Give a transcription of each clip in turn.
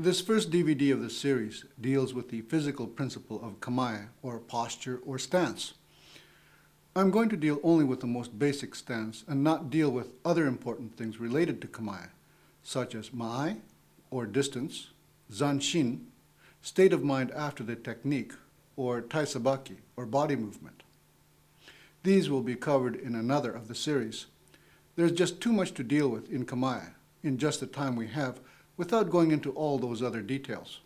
This first DVD of the series deals with the physical principle of Kamae, or posture or stance. I'm going to deal only with the most basic stance and not deal with other important things related to Kamae, such as Mae, or distance, Zanshin, state of mind after the technique, or Taisabaki, or body movement. These will be covered in another of the series. There's just too much to deal with in Kamae, in just the time we have, without going into all those other details.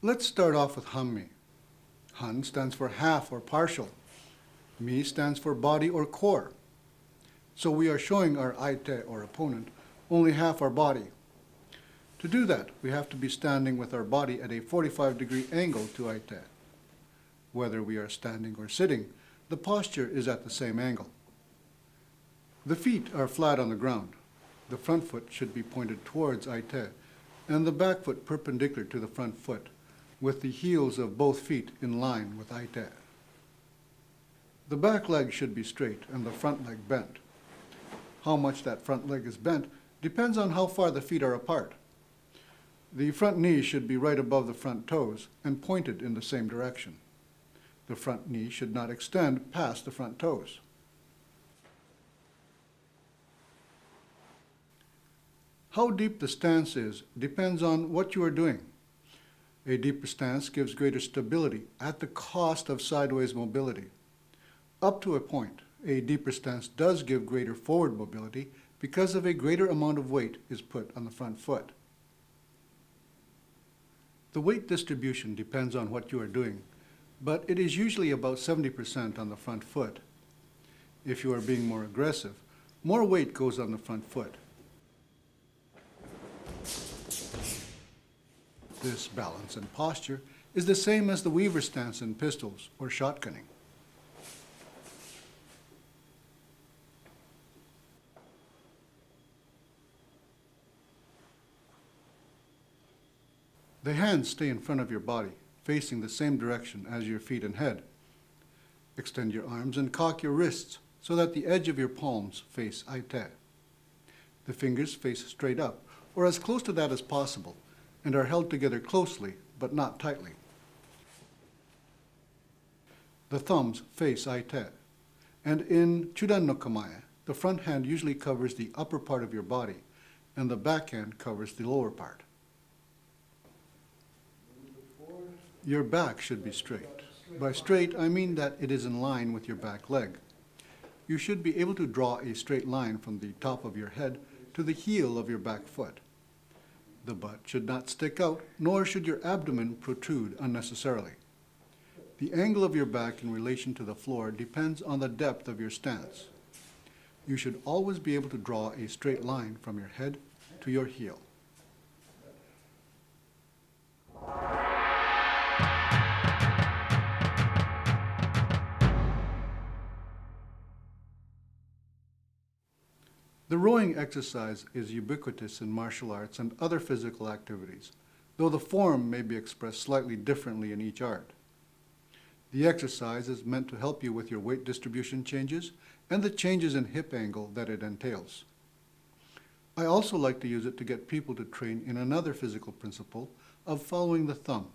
Let's start off with Hanmi. Han stands for half or partial. Mi stands for body or core. So we are showing our aite, or opponent, only half our body. To do that, we have to be standing with our body at a 45-degree angle to aite. Whether we are standing or sitting, the posture is at the same angle. The feet are flat on the ground. The front foot should be pointed towards aite, and the back foot perpendicular to the front foot, with the heels of both feet in line with aite. The back leg should be straight and the front leg bent. How much that front leg is bent depends on how far the feet are apart. The front knee should be right above the front toes and pointed in the same direction. The front knee should not extend past the front toes. How deep the stance is depends on what you are doing. A deeper stance gives greater stability at the cost of sideways mobility. Up to a point, a deeper stance does give greater forward mobility because of a greater amount of weight is put on the front foot. The weight distribution depends on what you are doing, but it is usually about 70% on the front foot. If you are being more aggressive, more weight goes on the front foot. This balance and posture is the same as the weaver stance in pistols or shotgunning. The hands stay in front of your body, facing the same direction as your feet and head. Extend your arms and cock your wrists so that the edge of your palms face aite. The fingers face straight up, or as close to that as possible, and are held together closely, but not tightly. The thumbs face aite, and in Chudan no Kamae, the front hand usually covers the upper part of your body, and the back hand covers the lower part. Your back should be straight. By straight, I mean that it is in line with your back leg. You should be able to draw a straight line from the top of your head to the heel of your back foot. The butt should not stick out, nor should your abdomen protrude unnecessarily. The angle of your back in relation to the floor depends on the depth of your stance. You should always be able to draw a straight line from your head to your heel. The rowing exercise is ubiquitous in martial arts and other physical activities, though the form may be expressed slightly differently in each art. The exercise is meant to help you with your weight distribution changes and the changes in hip angle that it entails. I also like to use it to get people to train in another physical principle of following the thumb.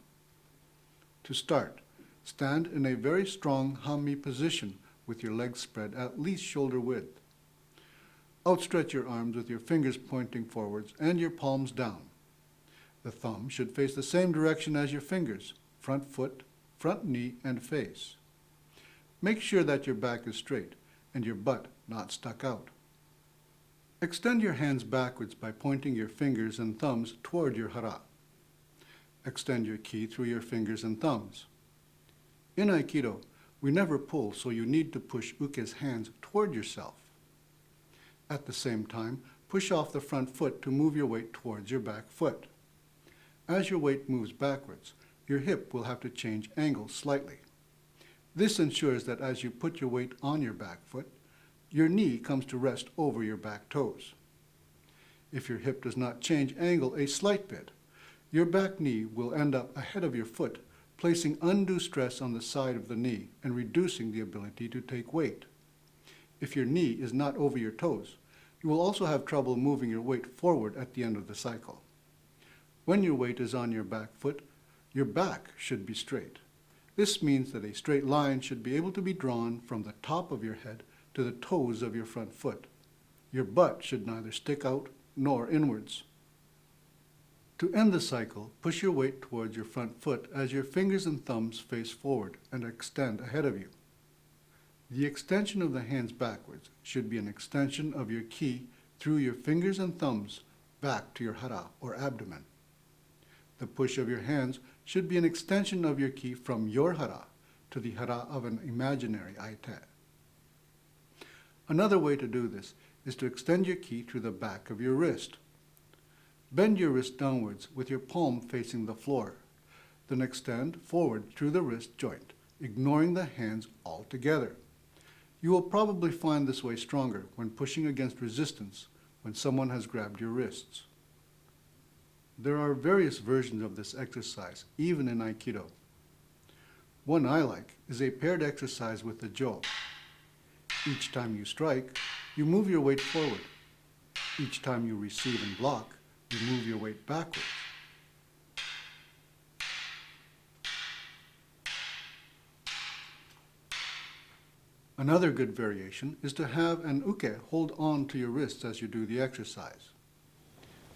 To start, stand in a very strong Hanmi position with your legs spread at least shoulder width. Outstretch your arms with your fingers pointing forwards and your palms down. The thumb should face the same direction as your fingers, front foot, front knee, and face. Make sure that your back is straight and your butt not stuck out. Extend your hands backwards by pointing your fingers and thumbs toward your hara. Extend your ki through your fingers and thumbs. In Aikido, we never pull, so you need to push uke's hands toward yourself. At the same time, push off the front foot to move your weight towards your back foot. As your weight moves backwards, your hip will have to change angle slightly. This ensures that as you put your weight on your back foot, your knee comes to rest over your back toes. If your hip does not change angle a slight bit, your back knee will end up ahead of your foot, placing undue stress on the side of the knee and reducing the ability to take weight. if your knee is not over your toes, you will also have trouble moving your weight forward at the end of the cycle. When your weight is on your back foot, your back should be straight. This means that a straight line should be able to be drawn from the top of your head to the toes of your front foot. Your butt should neither stick out nor inwards. To end the cycle, push your weight towards your front foot as your fingers and thumbs face forward and extend ahead of you. The extension of the hands backwards should be an extension of your ki through your fingers and thumbs back to your hara or abdomen. The push of your hands should be an extension of your ki from your hara to the hara of an imaginary aite. Another way to do this is to extend your ki through the back of your wrist. Bend your wrist downwards with your palm facing the floor. Then extend forward through the wrist joint, ignoring the hands altogether. You will probably find this way stronger when pushing against resistance when someone has grabbed your wrists. There are various versions of this exercise, even in Aikido. One I like is a paired exercise with the jo. Each time you strike, you move your weight forward. Each time you receive and block, you move your weight backwards. Another good variation is to have an uke hold on to your wrists as you do the exercise.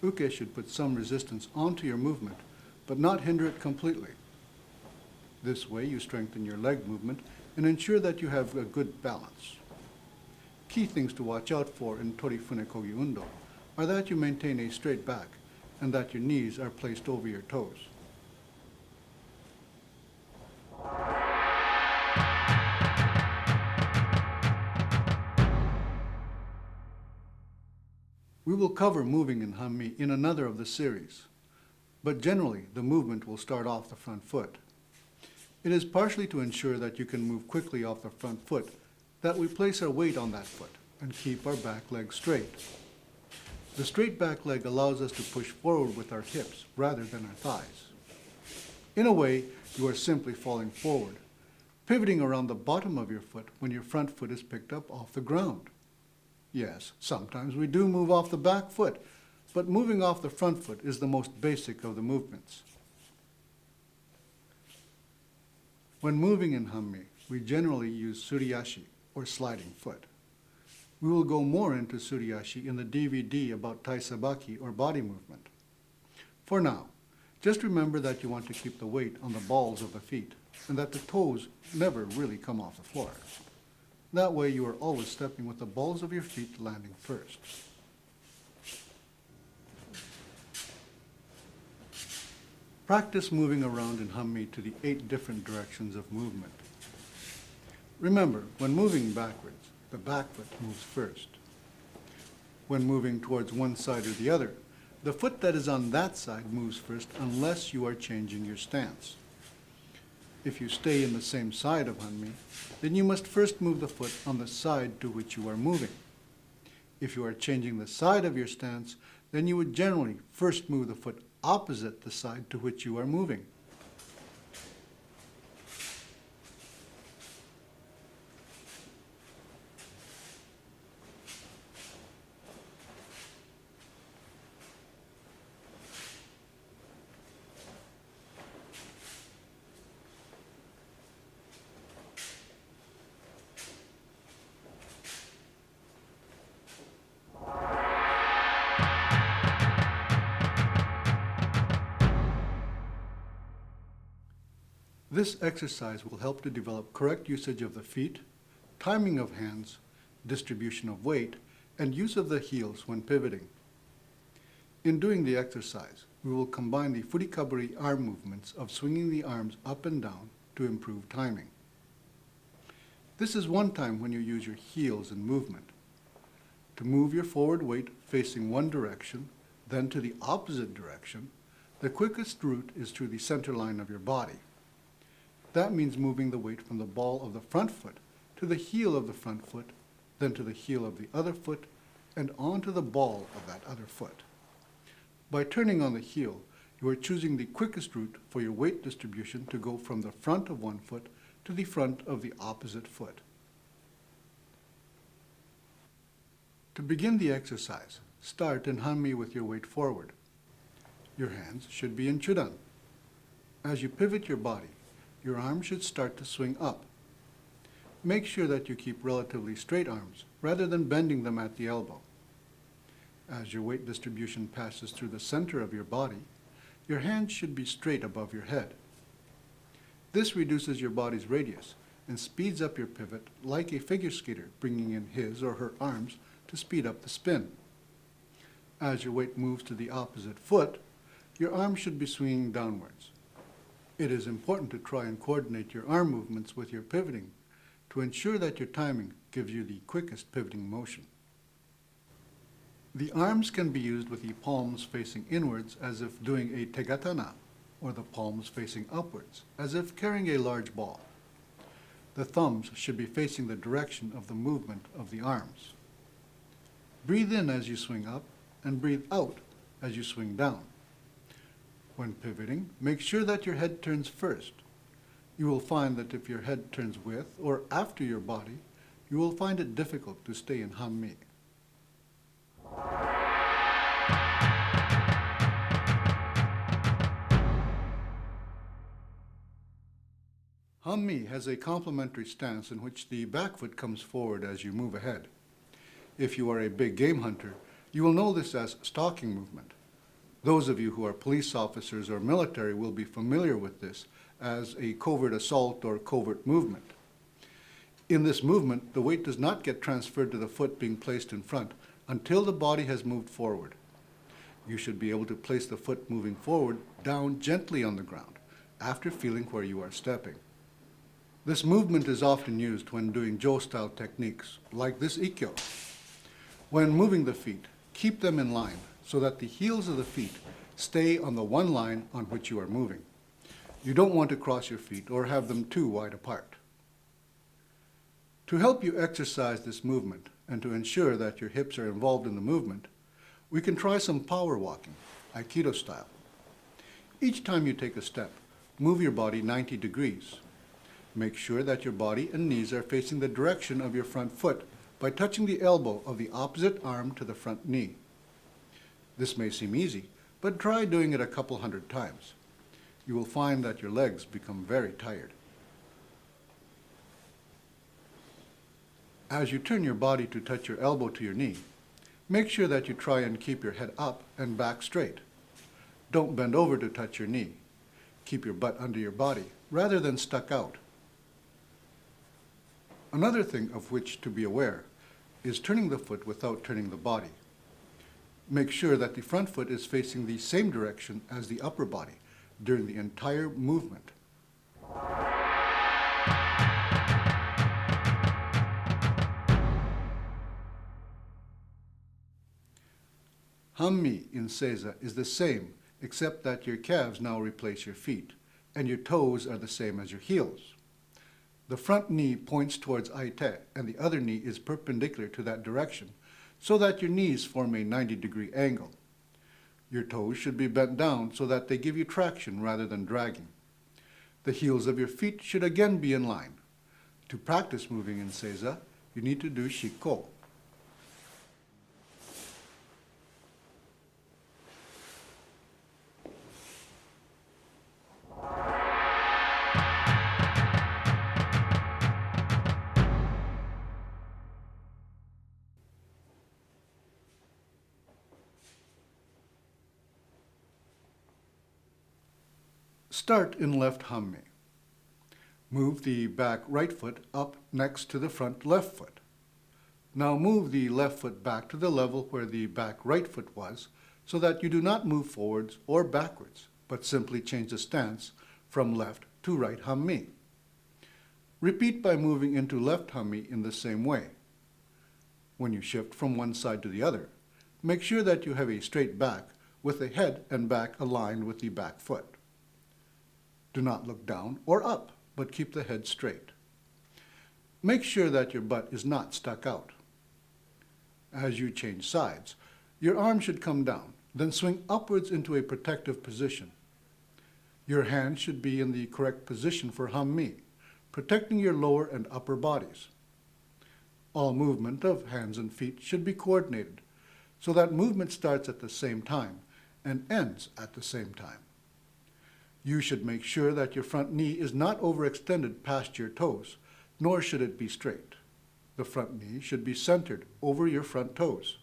Uke should put some resistance onto your movement, but not hinder it completely. This way you strengthen your leg movement and ensure that you have a good balance. Key things to watch out for in Torifuna Kogyundo are that you maintain a straight back and that your knees are placed over your toes. We will cover moving in Hanmi in another of the series, but generally the movement will start off the front foot. It is partially to ensure that you can move quickly off the front foot that we place our weight on that foot and keep our back leg straight. The straight back leg allows us to push forward with our hips rather than our thighs. In a way, you are simply falling forward, pivoting around the bottom of your foot when your front foot is picked up off the ground. Yes, sometimes we do move off the back foot, but moving off the front foot is the most basic of the movements. When moving in Hanmi, we generally use suriashi, or sliding foot. We will go more into suriashi in the DVD about taisabaki, or body movement. For now, just remember that you want to keep the weight on the balls of the feet, and that the toes never really come off the floor. That way you are always stepping with the balls of your feet landing first. Practice moving around in Hanmi to the 8 different directions of movement. Remember, when moving backwards, the back foot moves first. When moving towards one side or the other, the foot that is on that side moves first unless you are changing your stance. If you stay in the same side of Hanmi, then you must first move the foot on the side to which you are moving. If you are changing the side of your stance, then you would generally first move the foot opposite the side to which you are moving. This exercise will help to develop correct usage of the feet, timing of hands, distribution of weight, and use of the heels when pivoting. In doing the exercise, we will combine the furikaburi arm movements of swinging the arms up and down to improve timing. This is one time when you use your heels in movement. To move your forward weight facing one direction, then to the opposite direction, the quickest route is through the center line of your body. That means moving the weight from the ball of the front foot to the heel of the front foot, then to the heel of the other foot, and onto the ball of that other foot. By turning on the heel, you are choosing the quickest route for your weight distribution to go from the front of one foot to the front of the opposite foot. To begin the exercise, start in Hanmi with your weight forward. Your hands should be in Chudan. As you pivot your body, your arms should start to swing up. Make sure that you keep relatively straight arms rather than bending them at the elbow. As your weight distribution passes through the center of your body, your hands should be straight above your head. This reduces your body's radius and speeds up your pivot like a figure skater bringing in his or her arms to speed up the spin. As your weight moves to the opposite foot, your arms should be swinging downwards. It is important to try and coordinate your arm movements with your pivoting to ensure that your timing gives you the quickest pivoting motion. The arms can be used with the palms facing inwards as if doing a tegatana, or the palms facing upwards, as if carrying a large ball. The thumbs should be facing the direction of the movement of the arms. Breathe in as you swing up, and breathe out as you swing down. When pivoting, make sure that your head turns first. You will find that if your head turns with or after your body, you will find it difficult to stay in Hanmi. Hanmi has a complementary stance in which the back foot comes forward as you move ahead. If you are a big game hunter, you will know this as stalking movement. Those of you who are police officers or military will be familiar with this as a covert assault or covert movement. In this movement, the weight does not get transferred to the foot being placed in front until the body has moved forward. You should be able to place the foot moving forward down gently on the ground after feeling where you are stepping. This movement is often used when doing Jo-style techniques, like this Ikkyo. When moving the feet, keep them in line so that the heels of the feet stay on the one line on which you are moving. You don't want to cross your feet or have them too wide apart. To help you exercise this movement and to ensure that your hips are involved in the movement, we can try some power walking, Aikido style. Each time you take a step, move your body 90 degrees. Make sure that your body and knees are facing the direction of your front foot by touching the elbow of the opposite arm to the front knee. This may seem easy, but try doing it a couple hundred times. You will find that your legs become very tired. As you turn your body to touch your elbow to your knee, make sure that you try and keep your head up and back straight. Don't bend over to touch your knee. Keep your butt under your body rather than stuck out. Another thing of which to be aware is turning the foot without turning the body. Make sure that the front foot is facing the same direction as the upper body during the entire movement. Hanmi in Seiza is the same, except that your calves now replace your feet, and your toes are the same as your heels. The front knee points towards Aite, and the other knee is perpendicular to that direction, so that your knees form a 90-degree angle. Your toes should be bent down so that they give you traction rather than dragging. The heels of your feet should again be in line. To practice moving in Seiza, you need to do Shikko. Start in left Hanmi. Move the back right foot up next to the front left foot. Now move the left foot back to the level where the back right foot was so that you do not move forwards or backwards, but simply change the stance from left to right Hanmi. Repeat by moving into left Hanmi in the same way. When you shift from one side to the other, make sure that you have a straight back with the head and back aligned with the back foot. Do not look down or up, but keep the head straight. Make sure that your butt is not stuck out. As you change sides, your arm should come down, then swing upwards into a protective position. Your hand should be in the correct position for Hanmi, protecting your lower and upper bodies. All movement of hands and feet should be coordinated, so that movement starts at the same time and ends at the same time. You should make sure that your front knee is not overextended past your toes, nor should it be straight. The front knee should be centered over your front toes.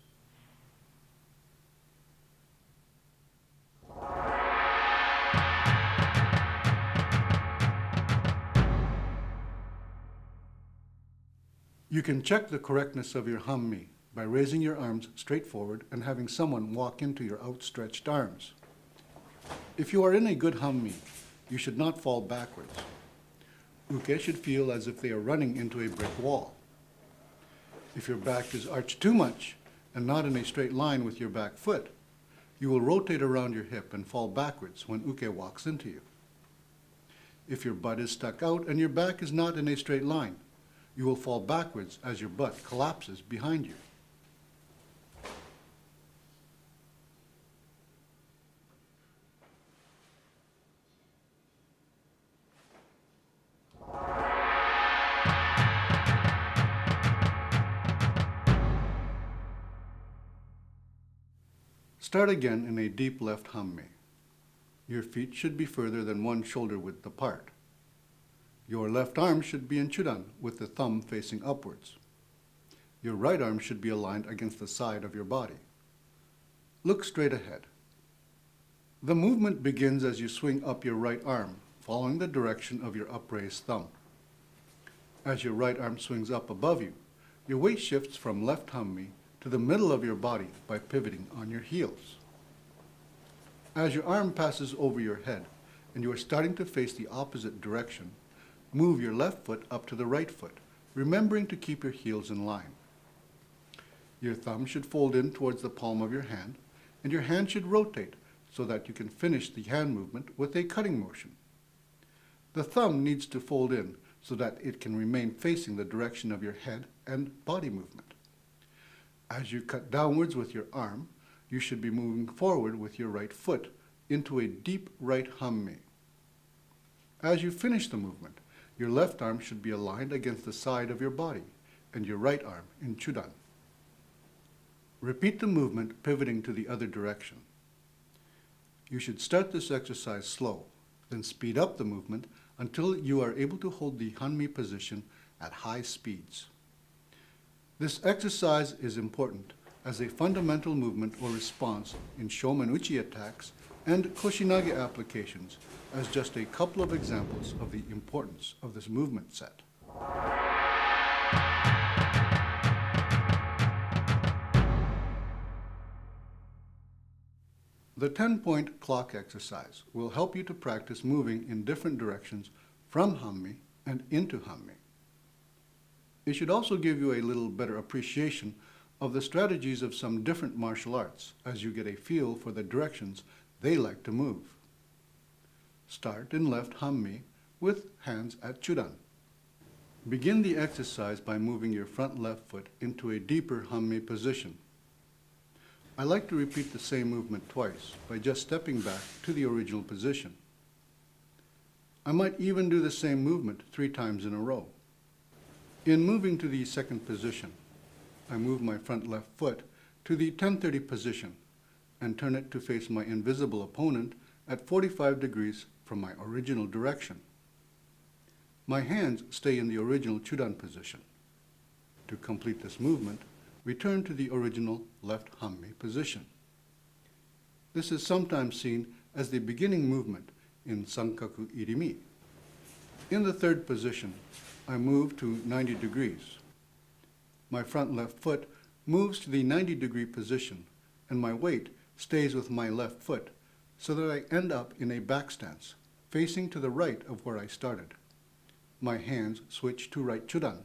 You can check the correctness of your Hanmi by raising your arms straight forward and having someone walk into your outstretched arms. If you are in a good Hanmi, you should not fall backwards. Uke should feel as if they are running into a brick wall. If your back is arched too much and not in a straight line with your back foot, you will rotate around your hip and fall backwards when Uke walks into you. If your butt is stuck out and your back is not in a straight line, you will fall backwards as your butt collapses behind you. Start again in a deep left Hanmi. Your feet should be further than one shoulder width apart. Your left arm should be in Chudan with the thumb facing upwards. Your right arm should be aligned against the side of your body. Look straight ahead. The movement begins as you swing up your right arm, following the direction of your upraised thumb. As your right arm swings up above you, your weight shifts from left Hanmi to the middle of your body by pivoting on your heels. As your arm passes over your head and you are starting to face the opposite direction, move your left foot up to the right foot, remembering to keep your heels in line. Your thumb should fold in towards the palm of your hand, and your hand should rotate so that you can finish the hand movement with a cutting motion. The thumb needs to fold in so that it can remain facing the direction of your head and body movement. As you cut downwards with your arm, you should be moving forward with your right foot into a deep right Hanmi. As you finish the movement, your left arm should be aligned against the side of your body and your right arm in Chudan. Repeat the movement pivoting to the other direction. You should start this exercise slow, then speed up the movement until you are able to hold the Hanmi position at high speeds. This exercise is important as a fundamental movement or response in Shomen-uchi attacks and Koshinage applications, as just a couple of examples of the importance of this movement set. The 10-point clock exercise will help you to practice moving in different directions from Hanmi and into Hanmi. It should also give you a little better appreciation of the strategies of some different martial arts as you get a feel for the directions they like to move. Start in left Hanmi with hands at Chudan. Begin the exercise by moving your front left foot into a deeper Hanmi position. I like to repeat the same movement twice by just stepping back to the original position. I might even do the same movement 3 times in a row. In moving to the second position, I move my front left foot to the 1030 position and turn it to face my invisible opponent at 45 degrees from my original direction. My hands stay in the original Chudan position. To complete this movement, return to the original left Hanmi position. This is sometimes seen as the beginning movement in Sankaku Irimi. In the third position, I move to 90 degrees. My front left foot moves to the 90-degree position, and my weight stays with my left foot so that I end up in a back stance, facing to the right of where I started. My hands switch to right Chudan.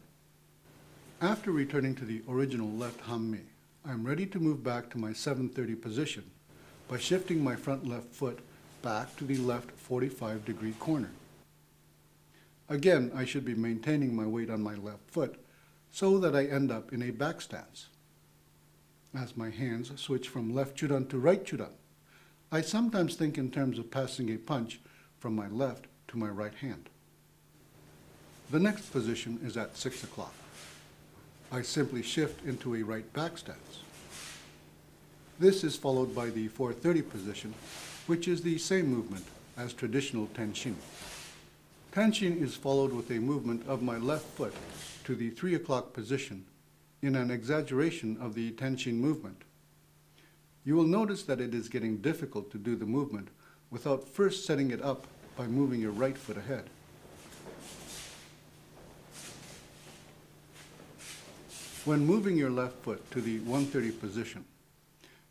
After returning to the original left Hanmi, I am ready to move back to my 730 position by shifting my front left foot back to the left 45-degree corner. Again, I should be maintaining my weight on my left foot so that I end up in a back stance. As my hands switch from left Chudan to right Chudan, I sometimes think in terms of passing a punch from my left to my right hand. The next position is at 6 o'clock. I simply shift into a right back stance. This is followed by the 430 position, which is the same movement as traditional tenshin. Tenshin is followed with a movement of my left foot to the 3 o'clock position in an exaggeration of the tenshin movement. You will notice that it is getting difficult to do the movement without first setting it up by moving your right foot ahead. When moving your left foot to the 130 position,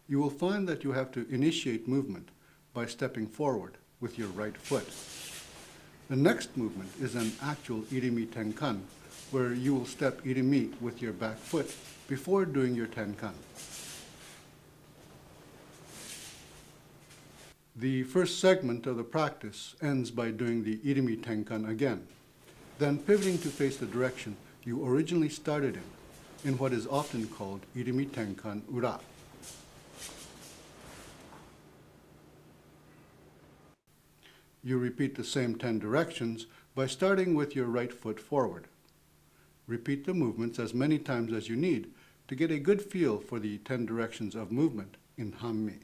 you will find that you have to initiate movement by stepping forward with your right foot. The next movement is an actual irimi tenkan, where you will step irimi with your back foot before doing your tenkan. The first segment of the practice ends by doing the irimi tenkan again, then pivoting to face the direction you originally started in what is often called irimi tenkan ura. You repeat the same 10 directions by starting with your right foot forward. Repeat the movements as many times as you need to get a good feel for the 10 directions of movement in Hanmi.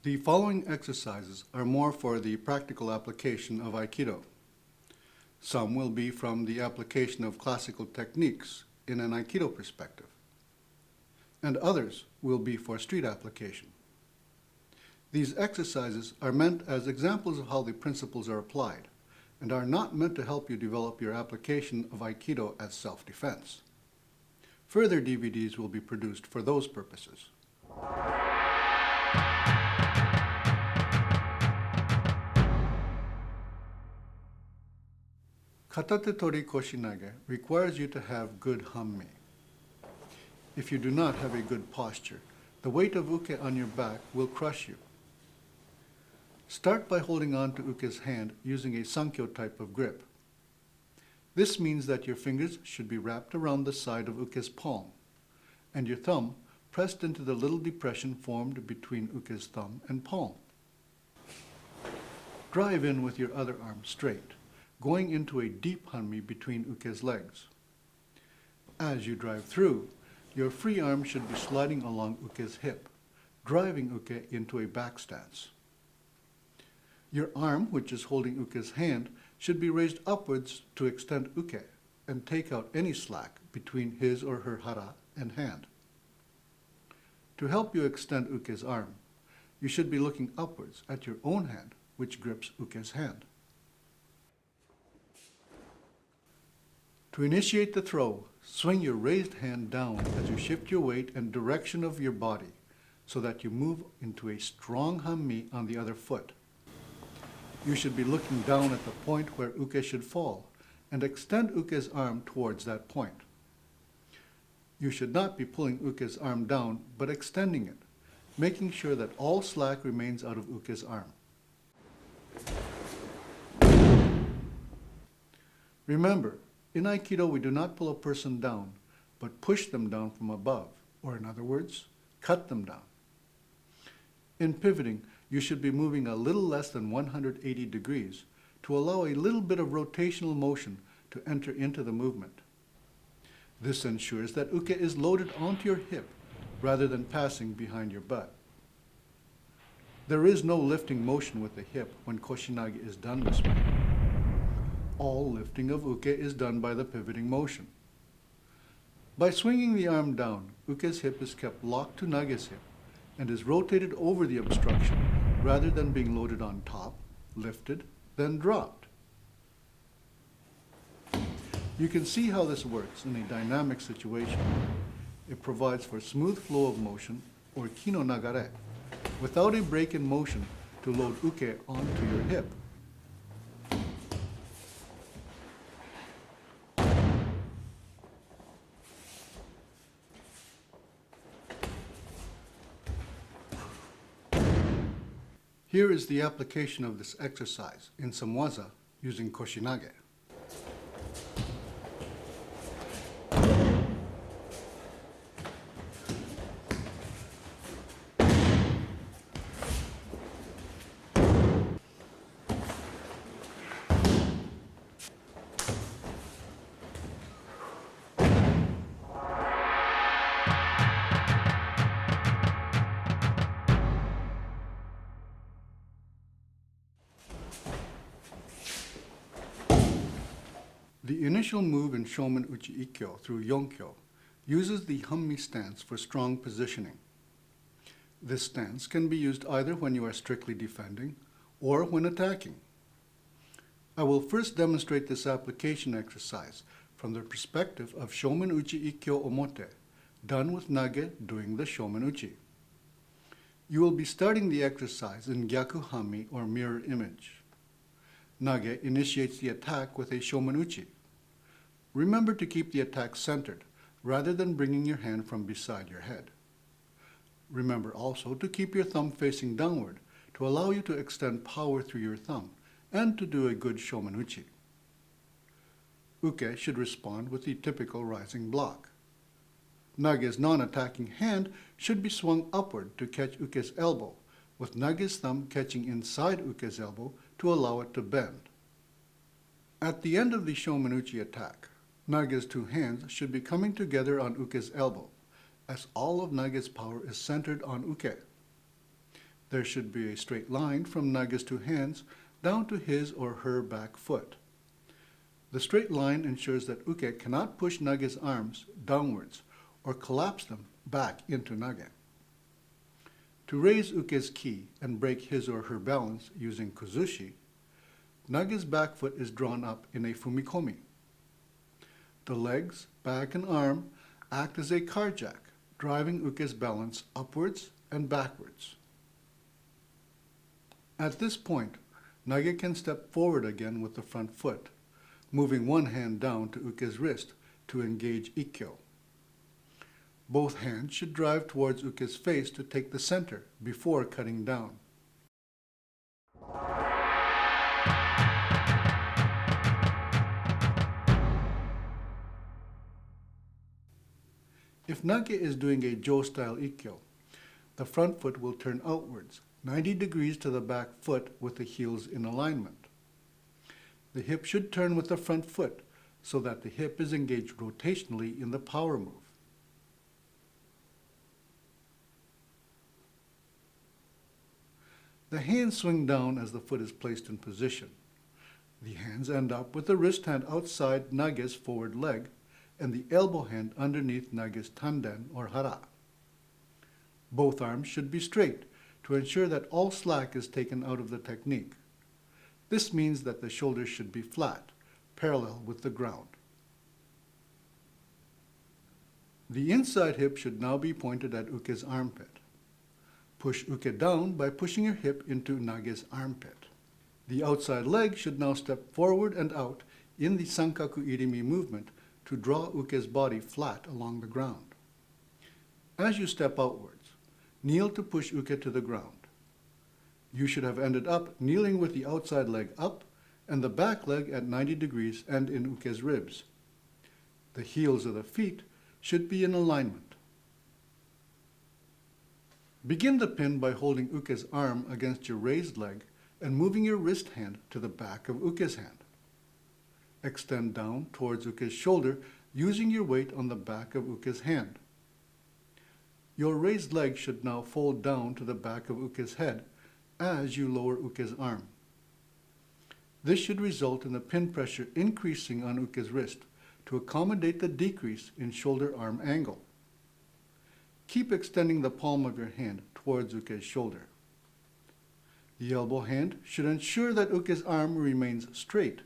The following exercises are more for the practical application of Aikido. Some will be from the application of classical techniques in an Aikido perspective, and others will be for street application. These exercises are meant as examples of how the principles are applied, and are not meant to help you develop your application of Aikido as self-defense. Further DVDs will be produced for those purposes. Katate tori Koshinage requires you to have good Hanmi. If you do not have a good posture, the weight of uke on your back will crush you. Start by holding on to uke's hand using a sankyo type of grip. This means that your fingers should be wrapped around the side of uke's palm, and your thumb pressed into the little depression formed between uke's thumb and palm. Drive in with your other arm straight, going into a deep Hanmi between uke's legs. As you drive through, your free arm should be sliding along uke's hip, driving uke into a back stance. Your arm, which is holding uke's hand, should be raised upwards to extend uke and take out any slack between his or her hara and hand. To help you extend uke's arm, you should be looking upwards at your own hand, which grips uke's hand. To initiate the throw, swing your raised hand down as you shift your weight and direction of your body so that you move into a strong Hanmi on the other foot. You should be looking down at the point where uke should fall and extend uke's arm towards that point. You should not be pulling uke's arm down, but extending it, making sure that all slack remains out of uke's arm. Remember, in Aikido we do not pull a person down, but push them down from above, or in other words, cut them down. In pivoting, you should be moving a little less than 180 degrees to allow a little bit of rotational motion to enter into the movement. This ensures that uke is loaded onto your hip rather than passing behind your butt. There is no lifting motion with the hip when Koshinage is done this way. All lifting of uke is done by the pivoting motion. By swinging the arm down, uke's hip is kept locked to nage's hip and is rotated over the obstruction rather than being loaded on top, lifted, then dropped. You can see how this works in a dynamic situation. It provides for smooth flow of motion, or kino nagare, without a break in motion to load uke onto your hip. Here is the application of this exercise in some waza using Koshinage. The initial move in Shomen Uchi Ikkyo through Yonkyo uses the Hanmi stance for strong positioning. This stance can be used either when you are strictly defending or when attacking. I will first demonstrate this application exercise from the perspective of Shomen Uchi Ikkyo Omote, done with nage doing the Shomen Uchi. You will be starting the exercise in Gyaku Hanmi or mirror image. Nage initiates the attack with a Shomen Uchi. Remember to keep the attack centered rather than bringing your hand from beside your head. Remember also to keep your thumb facing downward to allow you to extend power through your thumb and to do a good Shomen Uchi. Uke should respond with the typical rising block. Nage's non-attacking hand should be swung upward to catch uke's elbow, with nage's thumb catching inside uke's elbow to allow it to bend. At the end of the Shomen Uchi attack, nage's two hands should be coming together on uke's elbow, as all of nage's power is centered on uke. There should be a straight line from nage's two hands down to his or her back foot. The straight line ensures that uke cannot push nage's arms downwards or collapse them back into nage. To raise uke's ki and break his or her balance using kuzushi, nage's back foot is drawn up in a fumikomi. The legs, back, and arm act as a car jack, driving uke's balance upwards and backwards. At this point, nage can step forward again with the front foot, moving one hand down to uke's wrist to engage Ikkyo. Both hands should drive towards uke's face to take the center before cutting down. If nage is doing a Jo-style Ikkyo, the front foot will turn outwards, 90 degrees to the back foot with the heels in alignment. The hip should turn with the front foot so that the hip is engaged rotationally in the power move. The hands swing down as the foot is placed in position. The hands end up with the wrist hand outside nage's forward leg and the elbow hand underneath nage's tanden or hara. Both arms should be straight to ensure that all slack is taken out of the technique. This means that the shoulders should be flat, parallel with the ground. The inside hip should now be pointed at uke's armpit. Push uke down by pushing your hip into nage's armpit. The outside leg should now step forward and out in the sankaku irimi movement to draw uke's body flat along the ground. As you step outwards, kneel to push uke to the ground. You should have ended up kneeling with the outside leg up and the back leg at 90 degrees and in uke's ribs. The heels of the feet should be in alignment. Begin the pin by holding Uke's arm against your raised leg and moving your wrist hand to the back of Uke's hand. Extend down towards Uke's shoulder using your weight on the back of Uke's hand. Your raised leg should now fold down to the back of Uke's head as you lower Uke's arm. This should result in the pin pressure increasing on Uke's wrist to accommodate the decrease in shoulder-arm angle. Keep extending the palm of your hand towards Uke's shoulder. The elbow hand should ensure that Uke's arm remains straight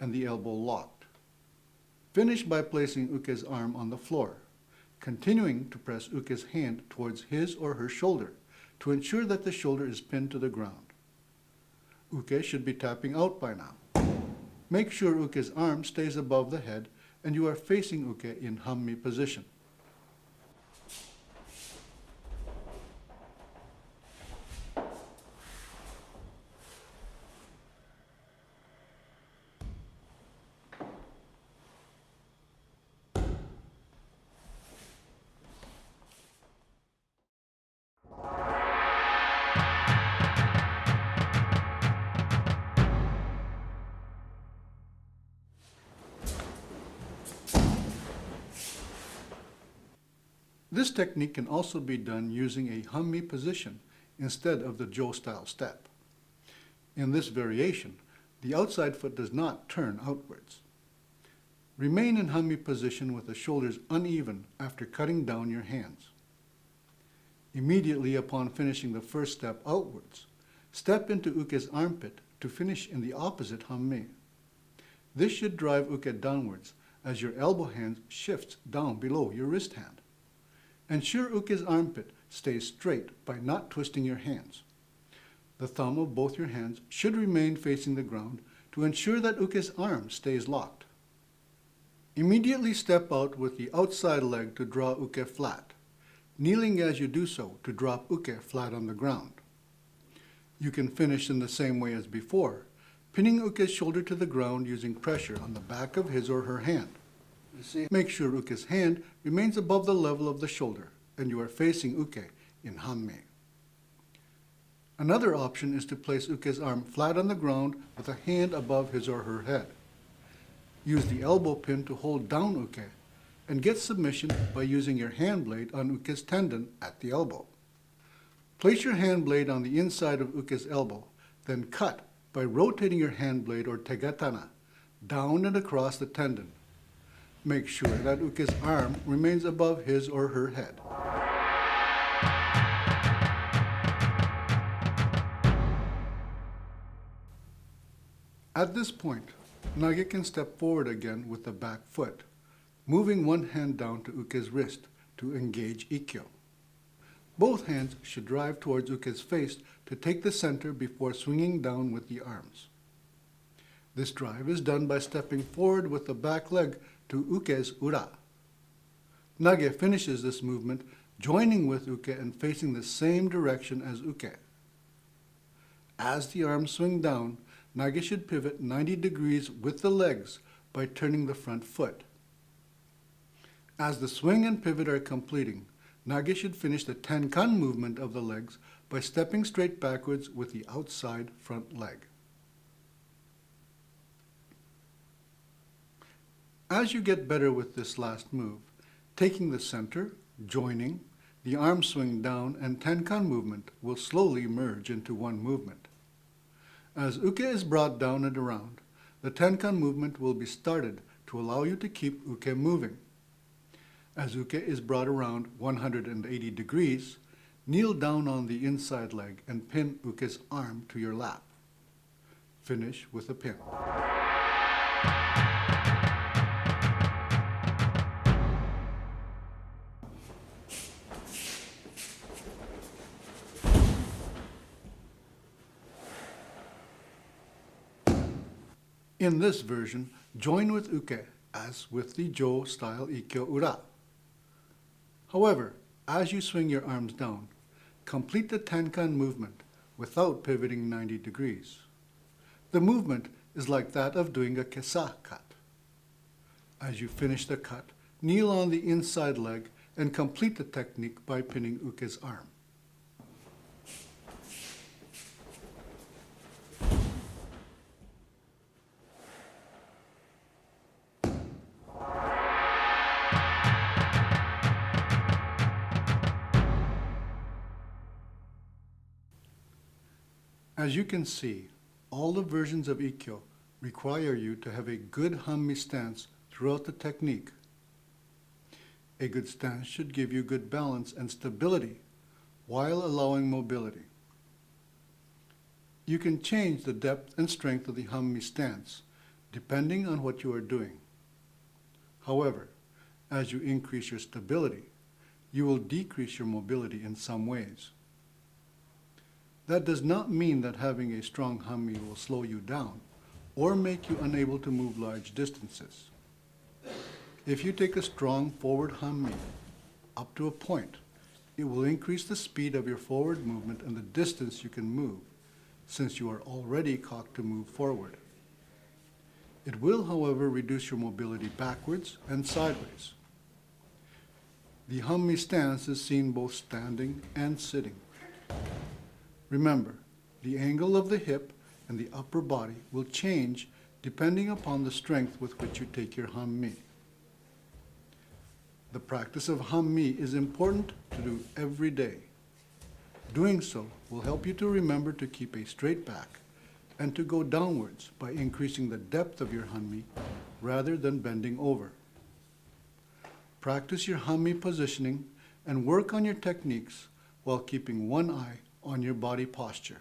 and the elbow locked. Finish by placing Uke's arm on the floor, continuing to press Uke's hand towards his or her shoulder to ensure that the shoulder is pinned to the ground. Uke should be tapping out by now. Make sure Uke's arm stays above the head and you are facing Uke in Hanmi position. This technique can also be done using a Hanmi position instead of the Jo-style step. In this variation, the outside foot does not turn outwards. Remain in Hanmi position with the shoulders uneven after cutting down your hands. Immediately upon finishing the first step outwards, step into Uke's armpit to finish in the opposite Hanmi. This should drive Uke downwards as your elbow hand shifts down below your wrist hand. Ensure Uke's armpit stays straight by not twisting your hands. The thumb of both your hands should remain facing the ground to ensure that Uke's arm stays locked. Immediately step out with the outside leg to draw Uke flat, kneeling as you do so to drop Uke flat on the ground. You can finish in the same way as before, pinning Uke's shoulder to the ground using pressure on the back of his or her hand. Make sure Uke's hand remains above the level of the shoulder and you are facing Uke in Hanmi. Another option is to place Uke's arm flat on the ground with a hand above his or her head. Use the elbow pin to hold down Uke and get submission by using your hand blade on Uke's tendon at the elbow. Place your hand blade on the inside of Uke's elbow, then cut by rotating your hand blade or tegatana down and across the tendon. Make sure that Uke's arm remains above his or her head. At this point, Nage can step forward again with the back foot, moving one hand down to Uke's wrist to engage Ikkyo. Both hands should drive towards Uke's face to take the center before swinging down with the arms. This drive is done by stepping forward with the back leg to Uke's ura. Nage finishes this movement joining with Uke and facing the same direction as Uke. As the arms swing down, Nage should pivot 90 degrees with the legs by turning the front foot. As the swing and pivot are completing, Nage should finish the tenkan movement of the legs by stepping straight backwards with the outside front leg. As you get better with this last move, taking the center, joining, the arm swing down and tenkan movement will slowly merge into one movement. As Uke is brought down and around, the tenkan movement will be started to allow you to keep Uke moving. As Uke is brought around 180 degrees, kneel down on the inside leg and pin Uke's arm to your lap. Finish with a pin. In this version, join with Uke as with the Jo-style Ikkyo Ura. However, as you swing your arms down, complete the tenkan movement without pivoting 90 degrees. The movement is like that of doing a kesa cut. As you finish the cut, kneel on the inside leg and complete the technique by pinning Uke's arm. As you can see, all the versions of Ikkyo require you to have a good Hanmi stance throughout the technique. A good stance should give you good balance and stability while allowing mobility. You can change the depth and strength of the Hanmi stance depending on what you are doing. However, as you increase your stability, you will decrease your mobility in some ways. That does not mean that having a strong Hanmi will slow you down or make you unable to move large distances. If you take a strong forward Hanmi up to a point, it will increase the speed of your forward movement and the distance you can move, since you are already cocked to move forward. It will, however, reduce your mobility backwards and sideways. The Hanmi stance is seen both standing and sitting. Remember, the angle of the hip and the upper body will change depending upon the strength with which you take your Hanmi. The practice of Hanmi is important to do every day. Doing so will help you to remember to keep a straight back and to go downwards by increasing the depth of your Hanmi rather than bending over. Practice your Hanmi positioning and work on your techniques while keeping one eye on your body posture.